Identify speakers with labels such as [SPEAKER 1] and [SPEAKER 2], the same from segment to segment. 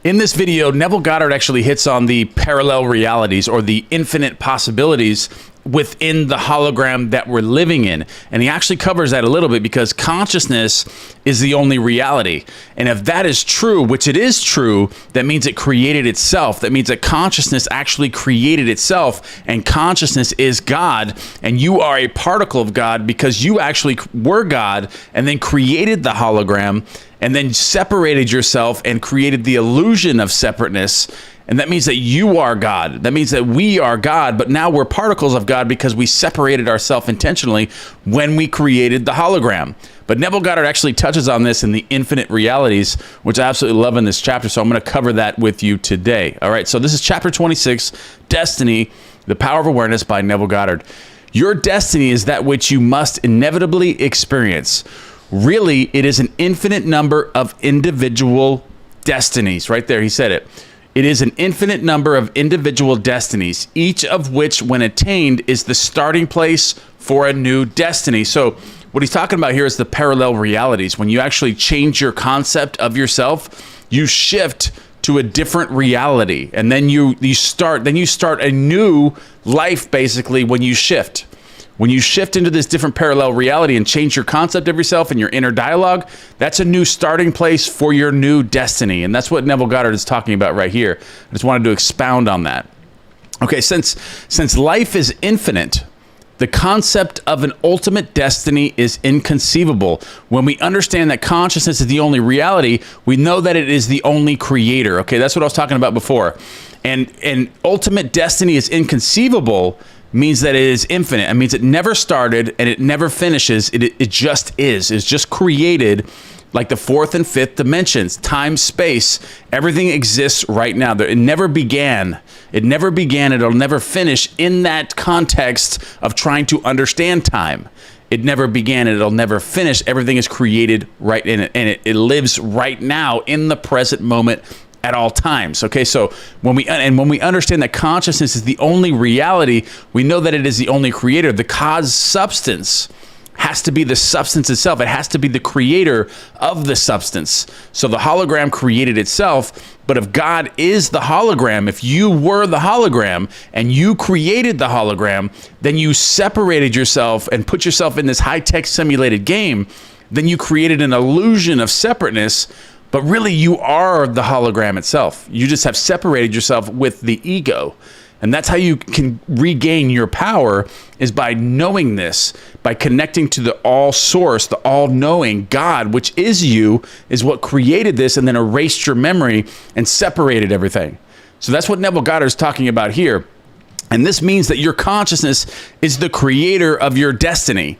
[SPEAKER 1] In this video, Neville Goddard actually hits on the parallel realities or the infinite possibilities within the hologram that we're living in. And he actually covers that a little bit because consciousness is the only reality. And if that is true, which it is true, that means it created itself. That means that consciousness actually created itself, and consciousness is God, and you are a particle of God because you actually were God and then created the hologram and then separated yourself and created the illusion of separateness. And that means that you are God. That means that we are God, but now we're particles of God because we separated ourselves intentionally when we created the hologram. But Neville Goddard actually touches on this in the infinite realities, which I absolutely love in this chapter. So I'm going to cover that with you today. All right. So this is chapter 26, Destiny, the Power of Awareness by Neville Goddard. Your destiny is that which you must inevitably experience. Really, it is an infinite number of individual destinies. Right there, he said it. It is an infinite number of individual destinies, each of which, when attained, is the starting place for a new destiny. So what he's talking about here is the parallel realities. When you actually change your concept of yourself, you shift to a different reality. And then you start a new life, basically, when you shift. When you shift into this different parallel reality and change your concept of yourself and your inner dialogue, that's a new starting place for your new destiny. And that's what Neville Goddard is talking about right here. I just wanted to expound on that. Okay, since life is infinite, the concept of an ultimate destiny is inconceivable. When we understand that consciousness is the only reality, we know that it is the only creator. Okay, that's what I was talking about before. And ultimate destiny is inconceivable means that it is infinite. It means it never started and it never finishes. It just is. It's just created like the fourth and fifth dimensions, time, space. Everything exists right now. It never began. It never began. It'll never finish in that context of trying to understand time. It never began and it'll never finish. Everything is created right in it, and it lives right now in the present moment at all times. Okay, so when we understand that consciousness is the only reality, we know that it is the only creator. The cause substance has to be the substance itself. It has to be the creator of the substance. So the hologram created itself, but if God is the hologram, if you were the hologram and you created the hologram, then you separated yourself and put yourself in this high-tech simulated game, then you created an illusion of separateness. But really, you are the hologram itself. You just have separated yourself with the ego. And that's how you can regain your power, is by knowing this, by connecting to the all source, the all-knowing God, which is you, is what created this and then erased your memory and separated everything. So that's what Neville Goddard is talking about here. And this means that your consciousness is the creator of your destiny.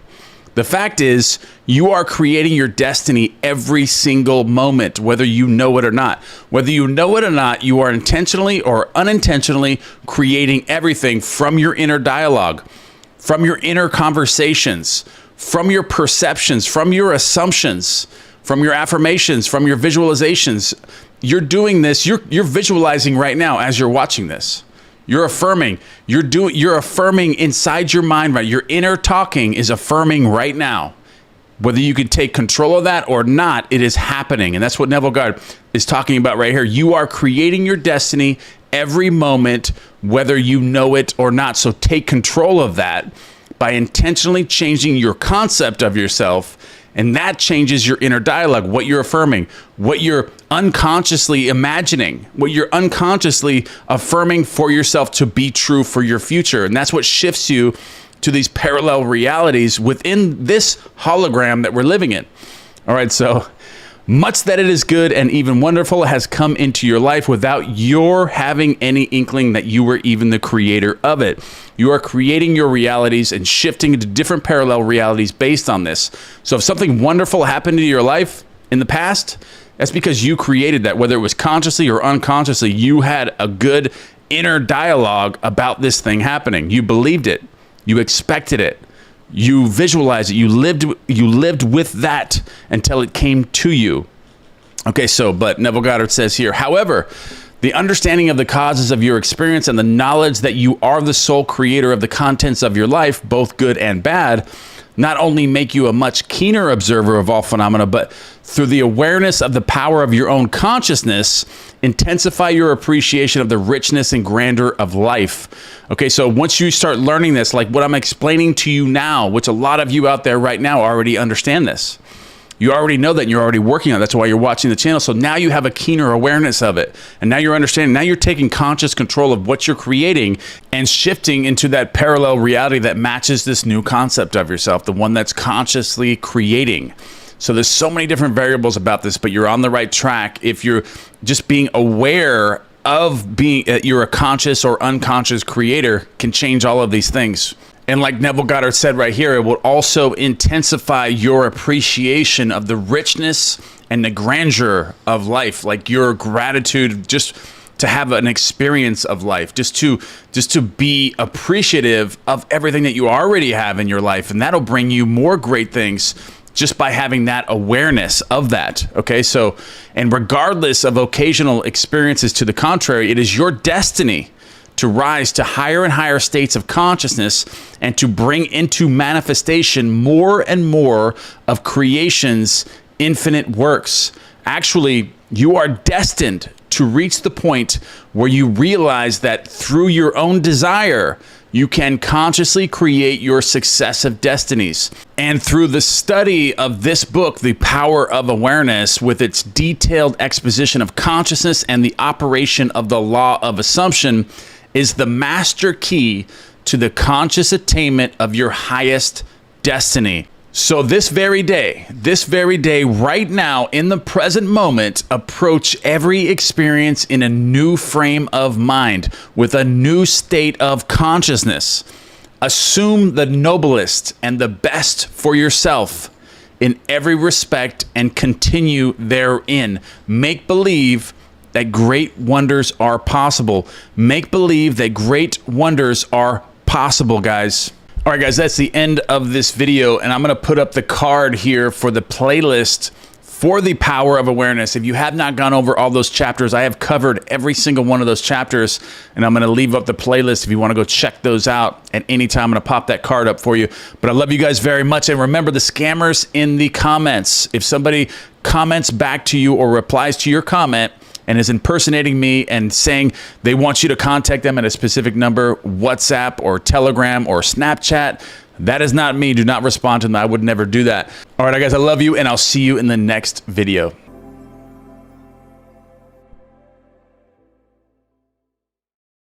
[SPEAKER 1] The fact is, you are creating your destiny every single moment, whether you know it or not. Whether you know it or not, you are intentionally or unintentionally creating everything from your inner dialogue, from your inner conversations, from your perceptions, from your assumptions, from your affirmations, from your visualizations. You're doing this, you're visualizing right now as you're watching this. You're affirming. You're affirming inside your mind, right? Your inner talking is affirming right now. Whether you can take control of that or not, it is happening. And that's what Neville Goddard is talking about right here. You are creating your destiny every moment, whether you know it or not. So take control of that by intentionally changing your concept of yourself. And that changes your inner dialogue, what you're affirming, what you're unconsciously imagining, what you're unconsciously affirming for yourself to be true for your future. And that's what shifts you to these parallel realities within this hologram that we're living in. All right, so much that it is good and even wonderful has come into your life without your having any inkling that you were even the creator of it. You are creating your realities and shifting into different parallel realities based on this. So if something wonderful happened to your life in the past, that's because you created that. Whether it was consciously or unconsciously, you had a good inner dialogue about this thing happening. You believed it. You expected it. You visualized it. You lived with that until it came to you. Okay, but Neville Goddard says here, however, the understanding of the causes of your experience and the knowledge that you are the sole creator of the contents of your life, both good and bad, not only make you a much keener observer of all phenomena, but through the awareness of the power of your own consciousness, intensify your appreciation of the richness and grandeur of life. Okay, so once you start learning this, like what I'm explaining to you now, which a lot of you out there right now already understand this. You already know that, and you're already working on it. That's why you're watching the channel. So now you have a keener awareness of it. And now you're understanding, now you're taking conscious control of what you're creating and shifting into that parallel reality that matches this new concept of yourself, the one that's consciously creating. So there's so many different variables about this, but you're on the right track if you're just being aware of being, you're a conscious or unconscious creator can change all of these things. And like Neville Goddard said right here, it will also intensify your appreciation of the richness and the grandeur of life, like your gratitude just to have an experience of life, just to be appreciative of everything that you already have in your life. And that'll bring you more great things just by having that awareness of that. Okay, so, and regardless of occasional experiences to the contrary, it is your destiny to rise to higher and higher states of consciousness and to bring into manifestation more and more of creation's infinite works. Actually, you are destined to reach the point where you realize that through your own desire, you can consciously create your successive destinies. And through the study of this book, The Power of Awareness, with its detailed exposition of consciousness and the operation of the law of assumption, is the master key to the conscious attainment of your highest destiny. So this very day, right now, in the present moment, approach every experience in a new frame of mind, with a new state of consciousness. Assume the noblest and the best for yourself in every respect and continue therein. Make believe that great wonders are possible. Make believe that great wonders are possible, guys. All right, guys, that's the end of this video, and I'm going to put up the card here for the playlist for The Power of Awareness. If you have not gone over all those chapters, I have covered every single one of those chapters, and I'm going to leave up the playlist if you want to go check those out at any time. I'm going to pop that card up for you. But I love you guys very much, and remember the scammers in the comments. If somebody comments back to you or replies to your comment and is impersonating me and saying they want you to contact them at a specific number, WhatsApp or Telegram or Snapchat, that is not me. Do not respond to them. I would never do that. All right, guys, I love you, and I'll see you in the next video.